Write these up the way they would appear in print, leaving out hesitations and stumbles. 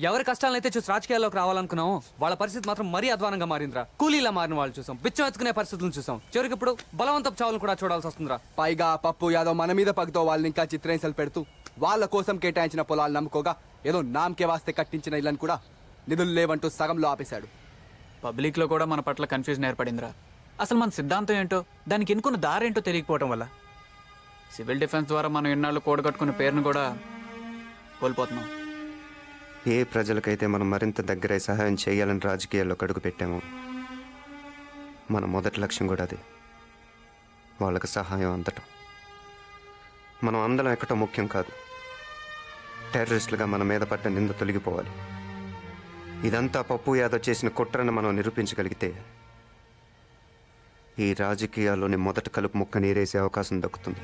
ఎవరి కష్టాలనైతే చూసి రాజకీయాల్లోకి రావాలనుకున్నామో వాళ్ళ పరిస్థితి మాత్రం మరీ అధ్వానంగా మారిందిరా. కూలీలా మారిన వాళ్ళు చూసాం, బిచ్చం ఎత్తుకునే పరిస్థితులను చూసాం, చివరికి ఇప్పుడు బలవంతపు చావులను కూడా చూడాల్సి వస్తుందిరా. పైగా పప్పు యాదవ్ మన మీద పగతో వాళ్ళని ఇంకా చిత్రహింసలు పెడుతూ వాళ్ళ కోసం కేటాయించిన పొలాలు నమ్ముకోగా ఏదో నామకే వాస్తే కట్టించిన ఇళ్ళని కూడా నిధులు లేవంటూ సగంలో ఆపేశాడు. పబ్లిక్ లో కూడా మన పట్ల కన్ఫ్యూజన్ ఏర్పడిందిరా. అసలు మన సిద్ధాంతం ఏంటో, దానికి ఎన్నుకున్న దారేంటో తెలియకపోవడం వల్ల సివిల్ డిఫెన్స్ ద్వారా మనం ఎన్నాళ్ళు కూడగట్టుకున్న పేరును కూడా కోల్పోతున్నాం. ఏ ప్రజలకైతే మనం మరింత దగ్గరై సహాయం చేయాలని రాజకీయాల్లో అడుగు పెట్టామో మన మొదటి లక్ష్యం కూడా అదే, వాళ్ళకి సహాయం అందటం. మనం అందరం ఎక్కటం ముఖ్యం కాదు, టెర్రరిస్టులుగా మన మీద పడ్డ నింద తొలగిపోవాలి. ఇదంతా పప్పు యాదవ్ చేసిన కుట్రను మనం నిరూపించగలిగితే ఈ రాజకీయాల్లోని మొదటి కలుపు ముక్క నీరేసే అవకాశం దక్కుతుంది.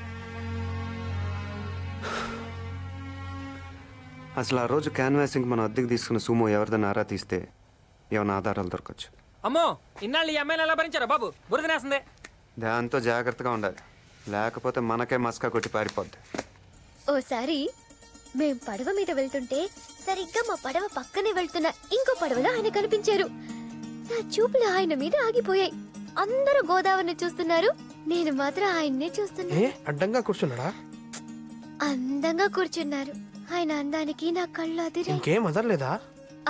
అసలు ఆ రోజు క్యాన్వాసింగ్ మనం అద్దెకి తీసుకున్న సుమో ఎవరిదని ఆరా తీస్తే ఏమైనా ఆధారాలు దొరకచ్చు. అమ్మో, ఇన్నాళ్ళు ఈ అమ్మాయిని ఎలా భరించారా బాబు? బురదనేస్తుంది. దాంతో జాగ్రత్తగా ఉండాలి, లేకపోతే మనకే మస్కా కొట్టి పారిపోద్ది. ఓసారి మేం పడవ మీద వెళ్తుంటే సరిగ్గా మా పడవ పక్కనే వెళ్తున్న ఇంకో పడవలో ఆయన కనిపించారు. నా చూపులు ఆయన మీద ఆగిపోయాయి. అందరూ గోదావరిని చూస్తున్నారు, నేను మాత్రం ఆయన్నే చూస్తున్నా. అడ్డంగా కూర్చున్నాడా? అందంగా కూర్చున్నారు. ఆయన అందానికి నా కళ్ళు అదిరే. ఇంకేం అదర్లేదా?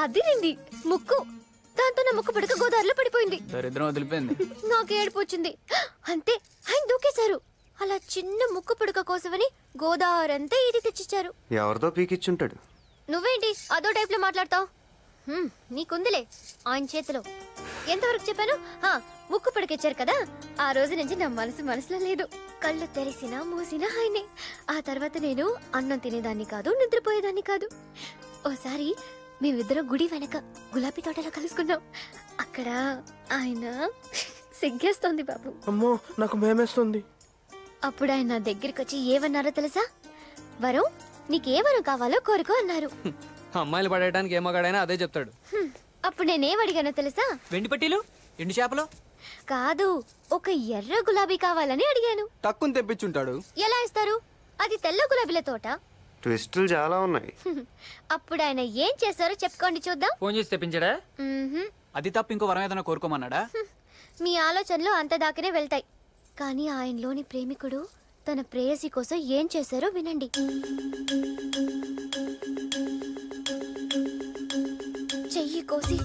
అదిరింది ముక్కు. దాంతో నా ముక్కు పడక గోదావరిలో పడిపోయింది. దరిద్రం వదిలిపోయింది. నాకు ఏడుపు వచ్చింది. అంతే, ఆయన దూకేశారు. అలా చిన్న ముక్కు పుడక కోసమని గోదావరి అంతా ఇది తెచ్చిచ్చారు. ఎవరిదో పీకిచ్చుంటాడు. నువ్వేంటి అదో టైప్ లో మాట్లాడతావు? నీకుందిలే ఆయన చేతిలో. ఎంతవరకు చెప్పాను? ముక్కు పుడకిచ్చారు కదా, ఆ రోజు నుంచి నా మనసులో లేదు. కళ్ళు తెరిసినా మూసినా ఆయనే. ఆ తర్వాత నేను అన్నం తినేదాన్ని కాదు, నిద్రపోయేదాన్ని కాదు. ఓసారి మేమిద్దరం గుడి వెనక గులాబీ తోటలో కలుసుకున్నాం. అక్కడ ఆయన సిగ్గేస్తోంది బాబు. అమ్మో, నాకు భయమేస్తుంది. అప్పుడు ఆయన నా దగ్గరికి వచ్చి ఏమన్నారో తెలుసా? వరం, నీకే వరం కావాలో కోరుకో అన్నారు. అమ్మాయిలు పడేయడానికి ఏ మగాడైనా అదే చెప్తాడు. అప్పుడు నేనేం అడిగానో తెలుసా? వెండి పట్టీలు, ఎండు చేపలు కాదు, ఒక ఎర్ర గులాబీ కావాలని అడిగాను. తక్కువ తెప్పించుంటాడు. ఎలా ఇస్తారు? అది తెల్ల గులాబీల తోట. ట్విస్టులు చాలా ఉన్నాయి. అప్పుడు ఆయన ఏం చేశారో చెప్పుకోండి చూద్దాం. ఫోన్ చేసి తెప్పించాడా? అది తప్ప ఇంకో వరం ఏదైనా కోరుకోమన్నాడా? మీ ఆలోచనలు అంత దాకానే వెళ్తాయి, కానీ ఆయనలోని ప్రేమికుడు తన ప్రేయసి కోసం ఏం చేశారో వినండి. చెయ్యి కోసి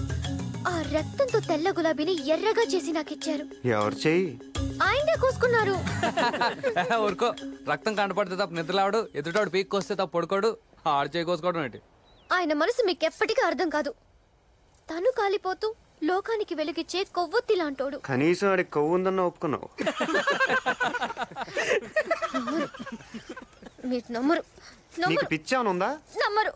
ఆ రక్తంతో తెల్ల గులాబీని ఎర్రగా చేసి నాకిచ్చారు. ఎవరు చెయ్యి? ఆయనే కోసుకున్నారు. ఊరుకో, రక్తం కంటపడితే తప్ప నిద్రలాడు, ఎదుటాడు పీక్ కోస్తే తప్ప పడుకోడు, ఆడు చేయి కోసుకోవడం ఏంటి? ఆయన మనసు మీకెప్పటికీ అర్థం కాదు. తను కాలిపోతూ లోకానికి వెలుగిచ్చే కొవ్వొత్తి లాంటోడు. కనీసం ఆడికి కొవ్వు ఉందన్న ఒప్పుకున్నావు. మీరు నమ్మరు. నీకు పిచ్చానుందా? నమ్మరు.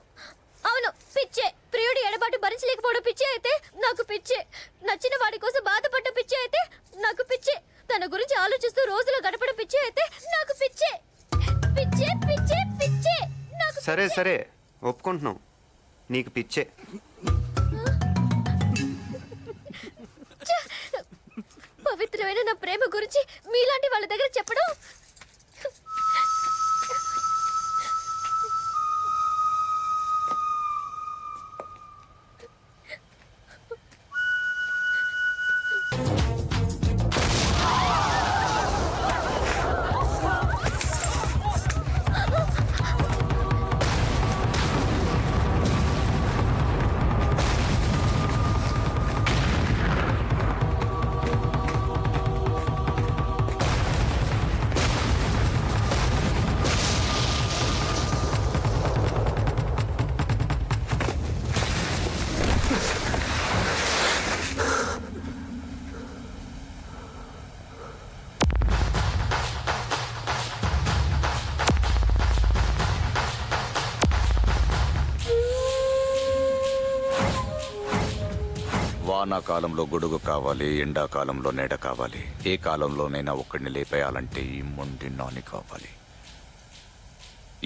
అవును, పిచ్చే. ప్రియుడి ఎడబాటు భరించలేకపోవడం పిచ్చే అయితే నాకు పిచ్చే. నచ్చిన వాడి కోసం బాధపడ్డ పిచ్చే అయితే నాకు పిచ్చే. తన గురించి ఆలోచిస్తూ రోజులు గడపడం పిచ్చే అయితే నాకు పిచ్చే. పిచ్చే పిచ్చే పిచ్చే నాకు. సరే సరే, ఒప్పుకుంటున్నావు, నీకు పిచ్చే. పవిత్రమైన నా ప్రేమ గురించి మీలాంటి వాళ్ళ దగ్గర చెప్పడం. వానాకాలంలో గొడుగు కావాలి, ఎండాకాలంలో నీడ కావాలి. ఏ కాలంలోనైనా ఒక్కడిని లేపేయాలంటే ఈ మొండి నాని కావాలి.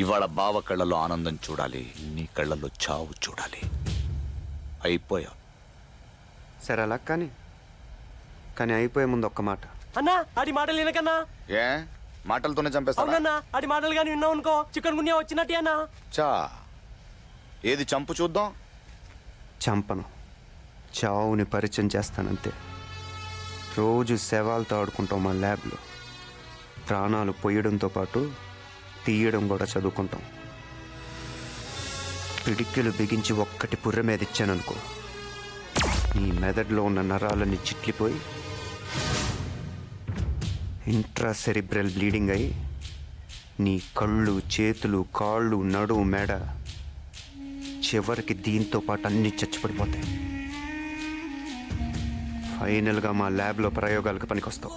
ఇవాళ బావ కళ్ళలో ఆనందం చూడాలి, నీ కళ్ళలో చావు చూడాలి. అయిపోయా. సరే అలా కానీ అయిపోయే ముందు ఒక్క మాట. అన్నా, ఆడి మాటలు వినకన్నా. ఏ మాటలతోనే చంపేస్తా? అవునన్నా, ఆడి మాటలు కానీ విన్నావు అనుకో చికెన్ గున్యా వచ్చినట్టే అన్నా. చా, ఏది చంపు చూద్దాం. చంపను, చావుని పరిచయం చేస్తానంతే. రోజు శవాలతో ఆడుకుంటాం మా ల్యాబ్లో. ప్రాణాలు పోయడంతో పాటు తీయడం కూడా చదువుకుంటాం. పిడికిలు బిగించి ఒక్కటి పుర్ర మీద ఇచ్చాననుకో, నీ మెదడులో ఉన్న నరాలన్నీ చిట్లిపోయి ఇంట్రాసెరిబ్రల్ బ్లీడింగ్ అయి నీ కళ్ళు, చేతులు, కాళ్ళు, నడుము, మెడ, చివరికి దీంతో పాటు అన్నీ చచ్చిపడిపోతాయి. ఫైనల్గా మా ల్యాబ్లో ప్రయోగాలకు పనికొస్తావు.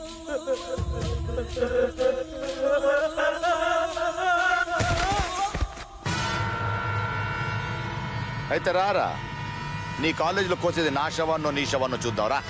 అయితే రారా, నీ కాలేజీలో కోసేది నా శవాన్నో నీ శవాన్నో చూద్దాంరా.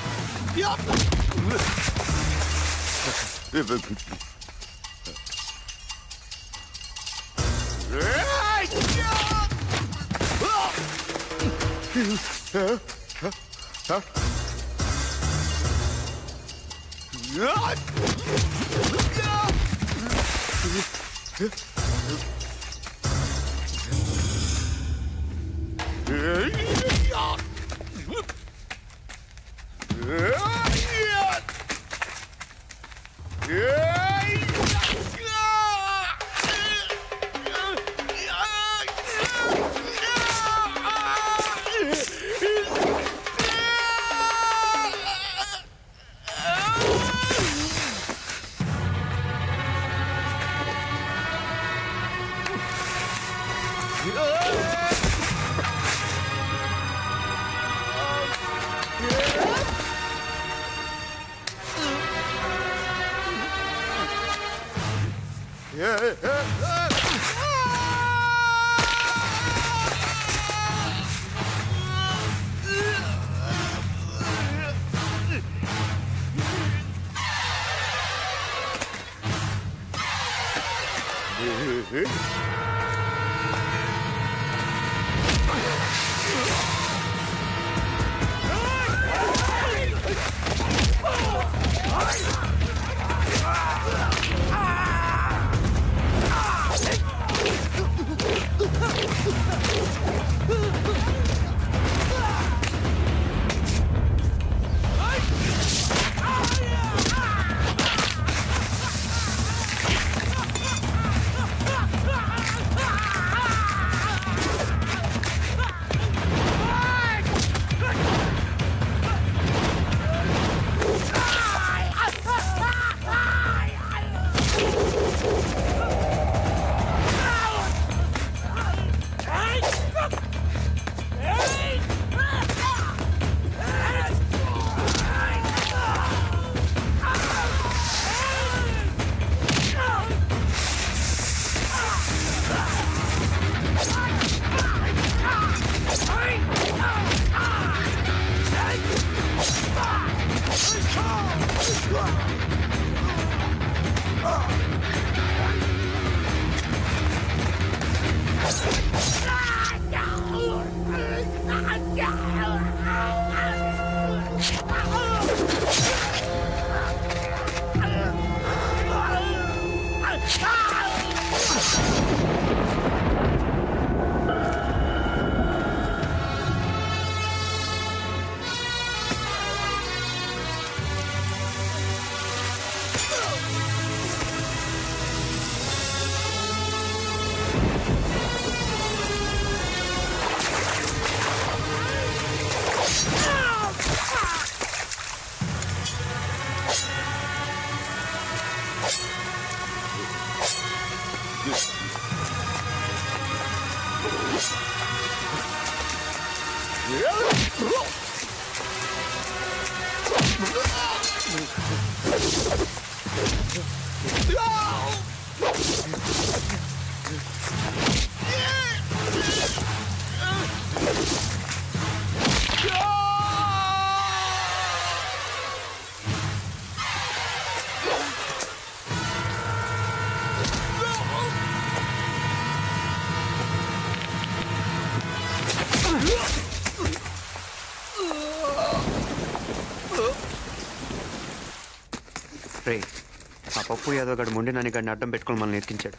రే, ఆ పప్పు యాదవ్ గడు మొండి నాని గడిని అడ్డం పెట్టుకొని మనల్ని ఎక్కించాడు.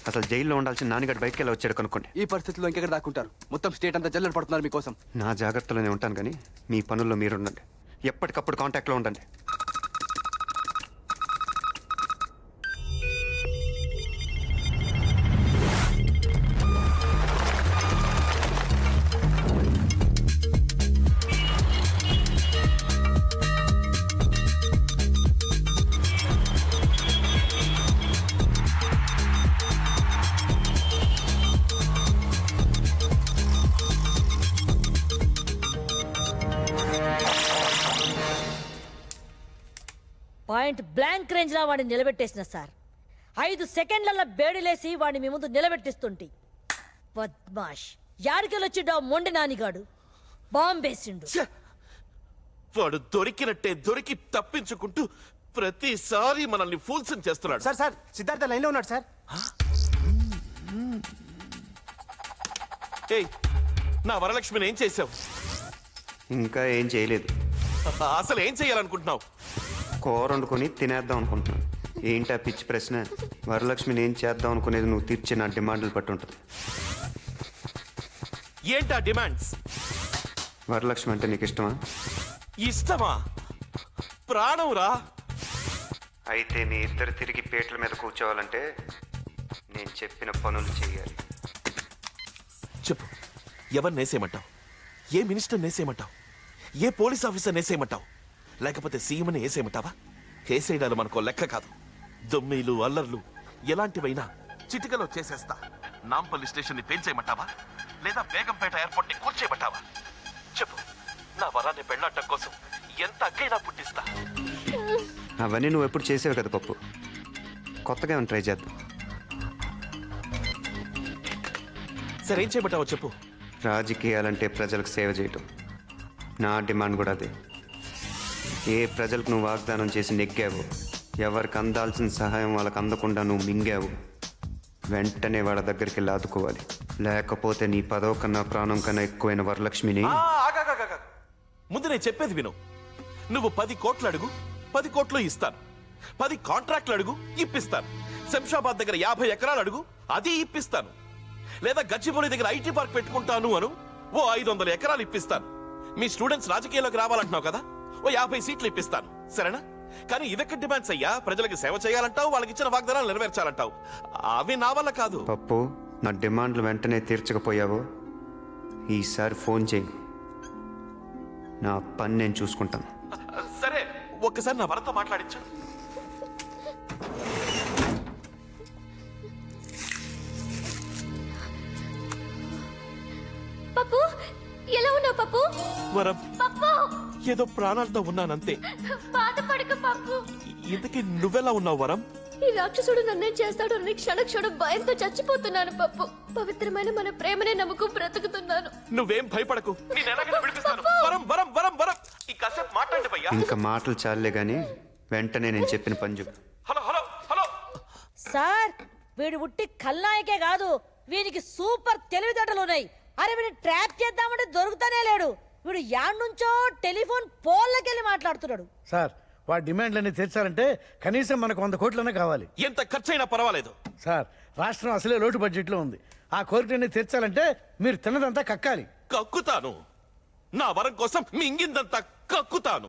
అసలు జైల్లో ఉండాల్సిన నాన్నగడ్డ బయటకు వెళ్ళి వచ్చాడు కనుక్కోండి. ఈ పరిస్థితుల్లో ఇంకెక్కడ దాక్కుంటారు? మొత్తం స్టేట్ అంతా జల్లెడ పడుతున్నారు మీకోసం. నా జాగ్రత్తలోనే ఉంటాను కానీ మీ పనుల్లో మీరు ఉండండి. ఎప్పటికప్పుడు కాంటాక్ట్లో ఉండండి. పాయింట్ బ్లాంక్ రేంజ్ లా వాడిని నిలబెట్టేసిన సార్. 5 సెకండ్లలో బేడిలేసి వాడిని మీ ముందు నిలబెట్టిస్తుంటి. బద్మాష్ యాడికెళ్ళొచ్చిడ్డా మొండి నానిగాడు బాంబేసిండు. వాడు దొరికి తప్పించుకుంటూ ప్రతిసారి మనల్ని ఫూల్స్ చేస్తున్నాడు. సార్ సార్ సిద్ధార్థ లైన్లో ఉన్నాడు సార్. ఏయ్, నా వరలక్ష్మిని ఏం చేసావు? ఇంకా ఏం చేయలేదు. అసలు ఏం చేయాలనుకుంటున్నావు? కూర వండుకొని తినేద్దాం అనుకుంటున్నాను. ఏంటా పిచ్చి ప్రశ్న? వరలక్ష్మిని ఏం చేద్దాం అనుకునేది నువ్వు తీర్చే నా డిమాండ్లు పట్టి ఉంటుంది. ఏంటా డిమాండ్స్? వరలక్ష్మి అంటే నీకు ఇష్టమా? ఇష్టమా? ప్రాణం రా. అయితే మీ ఇద్దరు తిరిగి పీటల మీద కూర్చోవాలంటే నేను చెప్పిన పనులు చేయాలి. చెప్పు, ఎవరిని నేసేయమంటావు? ఏ మినిస్టర్ నేసేయమంటావు? ఏ పోలీస్ ఆఫీసర్ నేసేయమంటావు? లేకపోతే సీఎంని వేసేయమంటావా? కేసేయడాలు మనకో లెక్క కాదు. దొమ్మిలు అల్లర్లు ఎలాంటివైనా చిటికలో చేసేస్తా. నాంపల్లి స్టేషన్ ని పెంచేయమంటావా? లేదా బేగంపేట ఎయిర్పోర్ట్ ని కూర్చేయమంటావా? చెప్పు, నా వరాన్ని పెళ్ళాటం కోసం ఎంత అగ్గైనా పుట్టిస్తా. అవన్నీ నువ్వు ఎప్పుడు చేసేవి కదా పప్పు. కొత్తగా ఏమైనా ట్రై చేద్దాం. సరే, ఏం చేయమంటావో చెప్పు. రాజకీయాలంటే ప్రజలకు సేవ చేయటం. నా డిమాండ్ కూడా అదే. ఏ ప్రజలకు నువ్వు వాగ్దానం చేసి నెగ్గావు, ఎవరికి అందాల్సిన సహాయం వాళ్ళకి అందకుండా నువ్వు మింగావు, వెంటనే వాళ్ళ దగ్గరికి వెళ్ళి ఆదుకోవాలి. లేకపోతే నీ పదవ కన్నా ప్రాణం కన్నా ఎక్కువైన వరలక్ష్మిని. ముందు నేను చెప్పేది విను. నువ్వు 10 కోట్లు అడుగు, 10 కోట్లు ఇస్తాను. 10 కాంట్రాక్ట్లు అడుగు, ఇప్పిస్తాను. శంషాబాద్ దగ్గర 50 ఎకరాలు అడుగు, అది ఇప్పిస్తాను. లేదా గచ్చిబౌలి దగ్గర ఐటీ పార్క్ పెట్టుకుంటాను అను, ఓ 500 ఎకరాలు ఇప్పిస్తాను. మీ స్టూడెంట్స్ రాజకీయాల్లోకి రావాలంటున్నావు కదా, ఓ 50 సీట్లు ఇప్పిస్తాను. సరేనా? కానీ ఇదొక్క డిమాండ్స్ అయ్యా. ప్రజలకు సేవ చేయాలంటావు, వాళ్ళకి ఇచ్చిన వాగ్దానాలు నెరవేర్చాలంటావు. అవి నా వల్ల కాదు. పప్పు, నా డిమాండ్లు వెంటనే తీర్చకపోయావో ఈసారి ఫోన్ చేయి. నా పని నేను చూసుకుంటాను. సరే, ఒక్కసారి నా వరతో మాట్లాడించు. పప్పు, ఎలా ఉన్నావు పప్పు? వరం, పప్పు, ఏదో ప్రాణాలతో ఉన్నానంతే. బాధపడక పప్పు. ఇంతకీ నువ్వెలా ఉన్నావు వరం? ఈ రాక్షసుడు నన్నేం చేస్తాడు అని క్షణక్షణం భయంతో చచ్చిపోతున్నాను పప్పు. పవిత్రమైన మన ప్రేమనే నమ్ముకు బ్రతుకుతున్నాను. నువ్వేం భయపడకు, నేను ఎలాగైనా విడిపిస్తాను. వరం వరం వరం వరం, ఈ కాసేపు మాట్లాడండి భయ్యా. ఇంకా మాటలు చాలే గాని వెంటనే నేను చెప్పిన పని చెప్పు. హలో హలో హలో సార్, వీడు ఉట్టి ఖల్నాయకే కాదు, వీనికి సూపర్ తెలివితేటలు ఉన్నాయి. అరే, వీడిని ట్రాప్ చేద్దామంటే దొరుకుతానే లేడు. వీడు యాడ్నుంచో టెలిఫోన్ పోల్లకెళ్ళి మాట్లాడుతున్నాడు. సార్, వాడి డిమాండ్లన్నీ తీర్చాలంటే కనీసం మనకు 100 కోట్లనే కావాలి. ఎంత ఖర్చైనా పర్వాలేదు సార్, రాష్ట్రం అసలే లోటు బడ్జెట్లో ఉంది. ఆ కోరికలన్నీ తీర్చాలంటే మీరు తిన్నదంతా కక్కాలి. కక్కుతాను. నా వరం కోసం మింగిందంతా కక్కుతాను.